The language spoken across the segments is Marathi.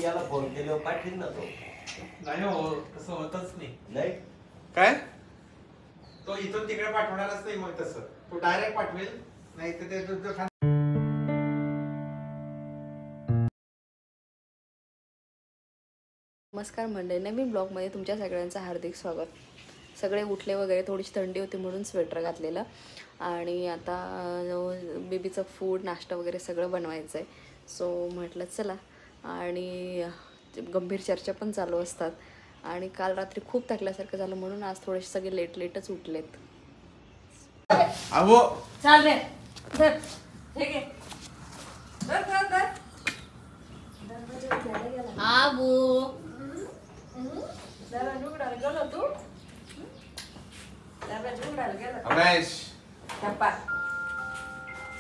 याला फोन केल्यावर पाठवीन ना तो. नाही हो, तसं होतच नाही. नाही काय तो इथून तिकडे पाठवणारच नाही. मग तसं तो डायरेक्ट पाठवेल, नाही तर ते तुझं नमस्कार मंडळी, नवीन ब्लॉगमध्ये तुमच्या सगळ्यांचं हार्दिक स्वागत. सगळे उठले वगैरे, थोडीशी थंडी होती म्हणून स्वेटर घातलेलं आणि आता बेबीचं फूड नाश्ता वगैरे सगळं बनवायचं आहे. सो म्हटलं चला, आणि गंभीर चर्चा पण चालू असतात. आणि काल रात्री खूप थकल्यासारखं झालं म्हणून आज थोडेसे सगळे लेटच उठलेत. अहो चाल रे, धर हे घे, धर धर धर. आबू जरा जुगडाला गेलो तू, जरा जुगडाला गेलो. रमेश चप्पल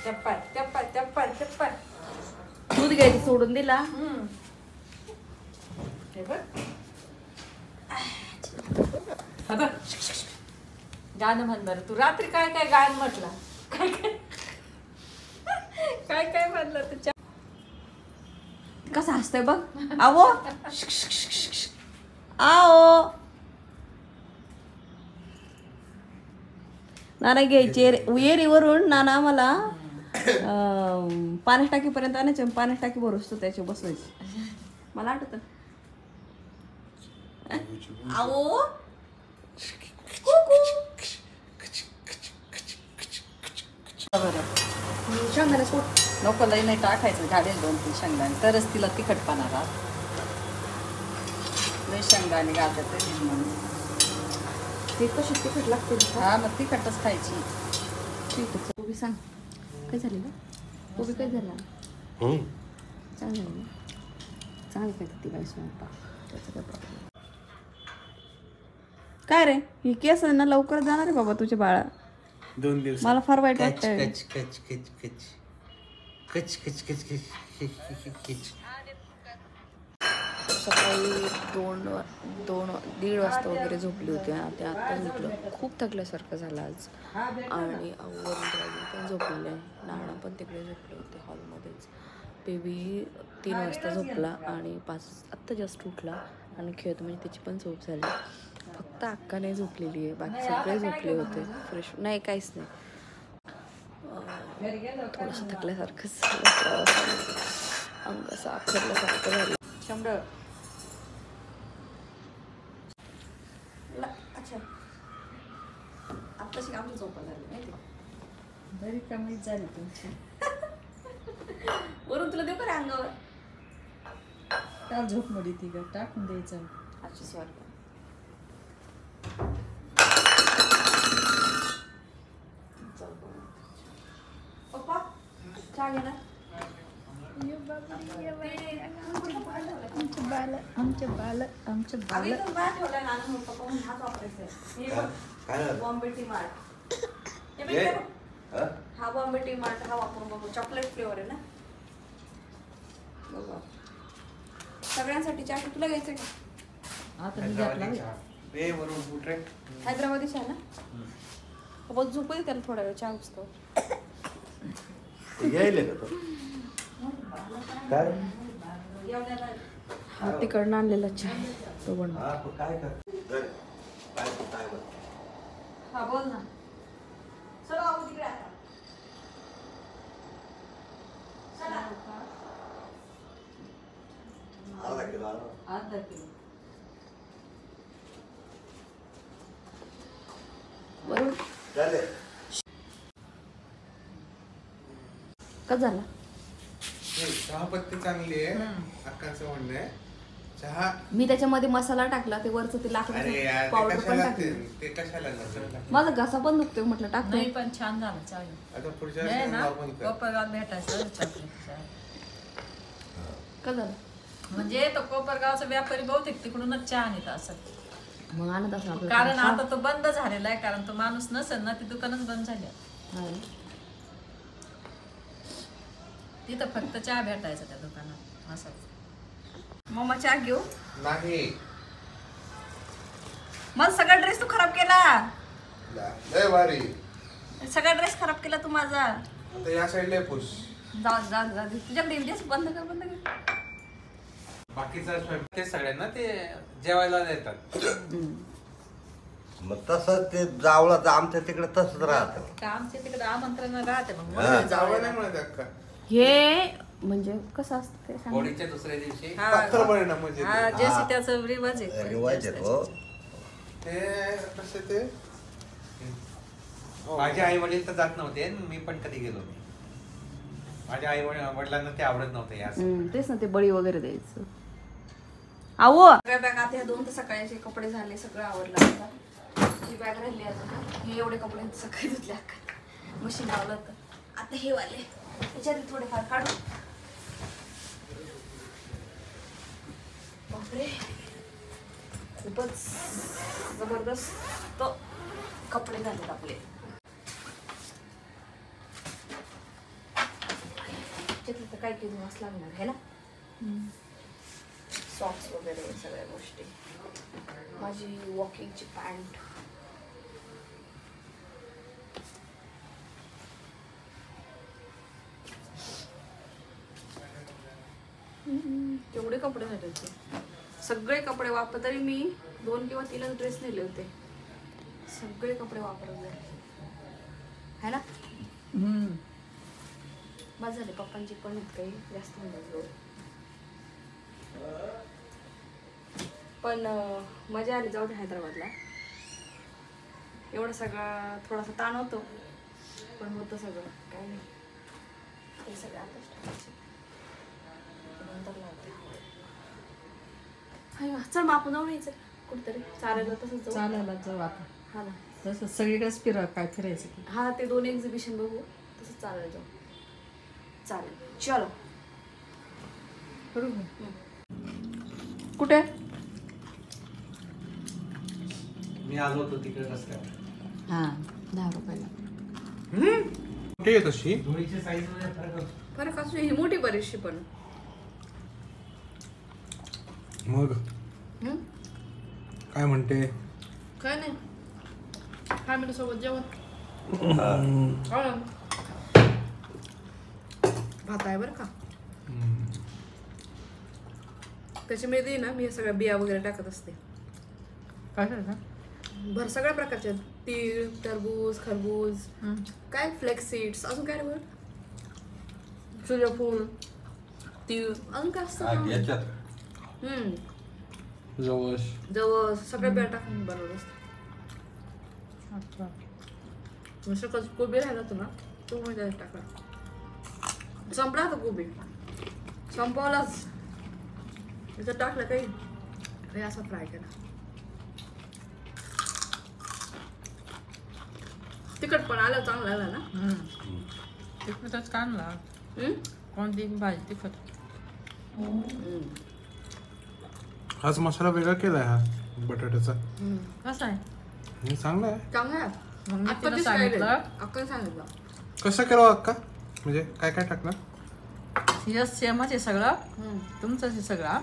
चप्पल चप्पल चप्पल चप्पल. दूध घ्यायचं सोडून दिला. हे बघ, हा बघ, गाणं म्हण बरं तू. रात्री काय काय गाणं म्हटलं, काय काय काय काय म्हणलं तुझ्या. कसं हसतंय बघ. आवो आओ, नाना घ्यायचे उयेरीवरून. नाना आम्हाला पाण्याच्या टाकीपर्यंत आणायचे, पाण्याच्या टाकी भरूच त्याचे बसवायचे. मला आठवत आओ शेंगदाणे सोड नको, लई नाही टाकायचं. घालेल 2-3 शेंगदाणे तरच तिला तिखटपणा राहत. लई शेंगदाणे घालतात म्हणून ते कशी तिखट लागते. हा मग तिखटच खायची. ठीक आहे. कोबी सांग काय झाली ना, कोबी काय झाला. चांगलं आहे ना, चांगली काय ती बाई स्वयंपाक. त्याचं काय प्रॉब्लेम. काय रे, ही केस ना लवकर जाणार आहे बाबा तुझ्या बाळा. 2 दिवस मला फार वाईट वाटतंय. कच कच कच कच कच कच कच कच कच. सकाळी 2-1:30 वाजता वगैरे झोपली होती. ते आत्ता झोपलं. खूप थकल्यासारखं झालं आज. आणि वरून पण झोपलेलं आहे. नाना पण तिकडे झोपले होते हॉलमध्येच. बेबी 3 वाजता झोपला आणि 5 आत्ता जस्ट उठला आणि खेळतो, म्हणजे त्याची पण झोप झाली. फक्त अक्का नाही झोपलेली आहे, बाकी सगळे झोपले होते. फ्रेश नाही, काहीच नाही. थोडंसं थकल्यासारखंच झालं, अंग साफ करल्यासारखं झालं. शंभर अच्छा आत्ताशी आमची झोपा झाली माहिती, बरी कमीच झाली तुमची. वरून तुला देऊ का रे अंगावर. काल झोप मोडी ती का टाकून द्यायचं. आजची स्वार्थ पप्पा चहा घे ना. आमचे बाल बॉम्बे टी मार्ट. हा बॉम्बे टी मार्ट हा वापरून बघू. चॉकलेट फ्लेवर आहे ना. बघा सगळ्यांसाठी चहा. तुला घ्यायचं का. आता मी घेतला हैदराबादी चहा ना. बघ झोपू दे त्याला थोडा वेळ, चहा उचतो. हा तिकडनं आणलेला चहा तो बन. हा बोल ना. चला बाबू तिकडे आता. चला अर्धा किलो बरोबर का झाला. चहा पत्ती चांगली आहे, अक्काचं म्हणणं आहे. चहा मी त्याच्यामध्ये मसाला टाकला, ते वरचं ते लाकडाचं पावडर पण टाकले. ते कशाला नसेल. माझा घसा पण दुखतोय म्हटलं टाक. नाही पण छान झालं चहा. आता पुढच्या नाही ना, वेळेस कोपरगावात भेटायचं चॉकलेटचा. का झालं म्हणजे तो कोपरगावचा व्यापारी बहुतेक तिकडूनच चहा आणत असत. मग आणत असं कारण आता तो बंद झालेला आहे, कारण तो माणूस नसेल ना, ती दुकानच बंद झाली. तिथं फक्त चहा भेटायचा त्या दुकानात असंच. मम्मा चहा घेऊ नाही. मला सगळा ड्रेस तू खराब केला. लय भारी. सगळा ड्रेस खराब केला तू माझा. आता या साईडला पुश. जा जा जा तुझ्याकडे बंद कर बंद कर. बाकीचा स्वयंपाक ते सगळ्यांना ते जेवायला देतात. मग तसं ते जावळाचं आमच्या तिकडे तसंच राहतं. का आमच्या तिकडे आमंत्रण राहते मग हा. मला जावं जावं नाही म्हणत अक्का. हे म्हणजे कसं असतं ते सांग. होळीच्या दुसऱ्या दिवशी हा बळणं म्हणजे हा जशी त्याचं रिवाज आहे रिवाज आहे हो. ते कसे ते माझे आई वडील तर जात नव्हते आणि मी पण कधी गेलो नाही. माझ्या आई वडिलांना ते आवडत नव्हतं या तेच ना, ते बळी वगैरे द्यायचं. आहो सगळ्या बॅग आता ह्या 2 तर सकाळचे कपडे झाले, सगळं आवरलं. आता ही बॅग राहिली अजून. हे एवढे कपडे सकाळी धुतले अक्का, मशीन लावलं तर आता हे वाले त्याच्यात थोडेफार काढू. बापरे खूपच जबरदस्त कपडे झालेत आपले. त्याच्यात काय काही दिवस लागणार आहे ना. सॉक्स वगैरे सगळ्या गोष्टी. माझी वॉकिंगची पॅन्ट. केवढे कपडे झाले होते. सगळे कपडे वापर, तरी मी 2 किंवा 3 ड्रेस नेले होते. सगळे कपडे वापरले है ना. बस झाले. पप्पांची पण काही जास्त नाही, पण मजा आली. जाऊ दे हैदराबादला. एवढं सगळं थोडासा ताण होतो, पण होतं सगळं. काय नाही, हे सगळं आताच टाकायचे, नंतर लावते. चल मग आपण जाऊन यायचं कुठेतरी चालायला. तसंच जाऊ. चालायला जाऊ आता. हा ना. तसं सगळीकडेच काय फिरायचं. हा ते 2 एक्झिबिशन बघू, तसंच चालायला जाऊ. चालेल, चलो. कुठे मी आलो होतो तिकडे रस्त्यावर. हा 10 रुपयाला. कुठे आहे तशी धुळीची साईज मध्ये फरक असतो. फरक असू ही मोठी बरीचशी पण. मग काय म्हणते. काय नाही, फॅमिली सोबत जेवण. भात आहे बरं का. त्याच्यामध्ये ना मी सगळ्या बिया वगैरे टाकत असते. काय करायचं. भर सगळ्या प्रकारच्या, तीळ, टरबूज, खरबूज, काय फ्लेक्स सीड्स, अजून काय रे बरं, सूर्यफूल, तीळ, अजून काय असतं. जवस सगळ्या बिया टाकून बनवत असते. अच्छा. सकाळी कोबी राहिला होता ना, तो म्हणजे टाकला. संपला होता कोबी, संपवलाच. त्याच्यात टाकलं काही, हे असा फ्राय केला. तिखट पण आलं, चांगलं आलं ना. तिखटच काढला. कोणती भाजी तिखट. आज मसाला वेगळा केलाय हा बटाट्याचा. कसं आहे. चांगला आहे. चांगलं आहे. मग मी अक्का तिला तेच सांगितलं. अक्का सांगितलं कसं केलं अक्का, म्हणजे काय काय टाकलं. यस सेमच आहे सगळं. तुमचंच आहे सगळं.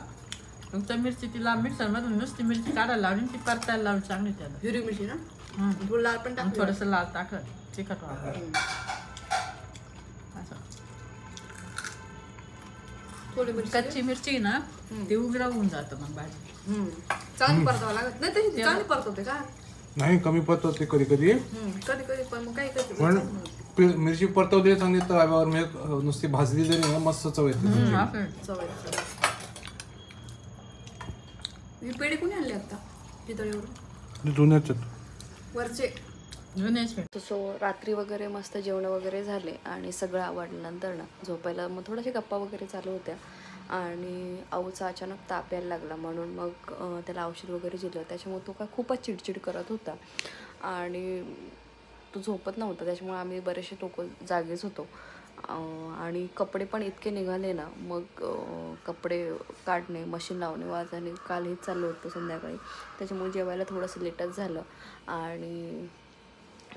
फक्त मिरची तिला मिक्सरमधून नुसती मिरची काढायला लावली, ती परतायला लावली चांगली त्याला. हिरवी मिरची ना, थोडं लाल पण टाकलं. थोडंसं लाल टाकलं, तिखट वापर. असं थोडी मिरची कच्ची मिरची ना ती उघडा होऊन जातं मग भाजी. चांगली परतावं लागत नाही. तशी चांगली परतवते का. नाही कमी परतवते कधी कधी. कधी कधी पण मग काही कधी पण मिरची परतवते चांगली तव्यावर, म्हणजे नुसती भाजली जरी ना मस्त चव येते. चव. ही पेढे कोणी आणले आता पितळीवरून. जुन्याच वरचे जुन्याचे. सो रात्री वगैरे मस्त जेवण वगैरे झाले आणि सगळं आवडल्यानंतर ना झोपायला मग थोड्याशा गप्पा वगैरे चालू होत्या. आणि आऊचा अचानक ताप यायला लागला, म्हणून मग त्याला औषध वगैरे दिलं. त्याच्यामुळे तो काय खूपच चिडचिड करत होता आणि तो झोपत नव्हता. त्याच्यामुळे आम्ही बरेचसे लोक जागेच होतो. आणि कपडे पण इतके निघाले ना, मग कपडे काढणे, मशीन लावणे, वाजणे, काल हेच चाललं होतं संध्याकाळी. त्याच्यामुळे जेवायला थोडंसं लेटच झालं. आणि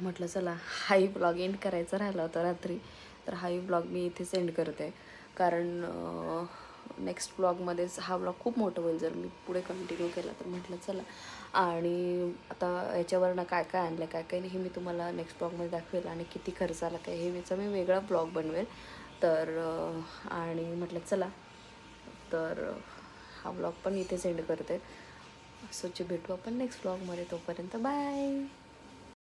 म्हटलं चला हाही ब्लॉग एंड करायचा राहिला होता रात्री, तर हाही ब्लॉग मी इथे सेंड करते. कारण नेक्स्ट ब्लॉगमध्येच हा ब्लॉग खूप मोठं होईल जर मी पुढे कंटिन्यू केला तर. म्हटलं चला. आणि आता याच्यावरनं काय काय आणलं काय काय नाही हे मी तुम्हाला नेक्स्ट ब्लॉगमध्ये दाखवेल. आणि किती खर्च आला काय हे मी वेगळा ब्लॉग बनवेल. तर आणि म्हटलं चला, तर हा ब्लॉग पण इथे सेंड करते. असोची भेटू आपण नेक्स्ट ब्लॉगमध्ये. तोपर्यंत बाय.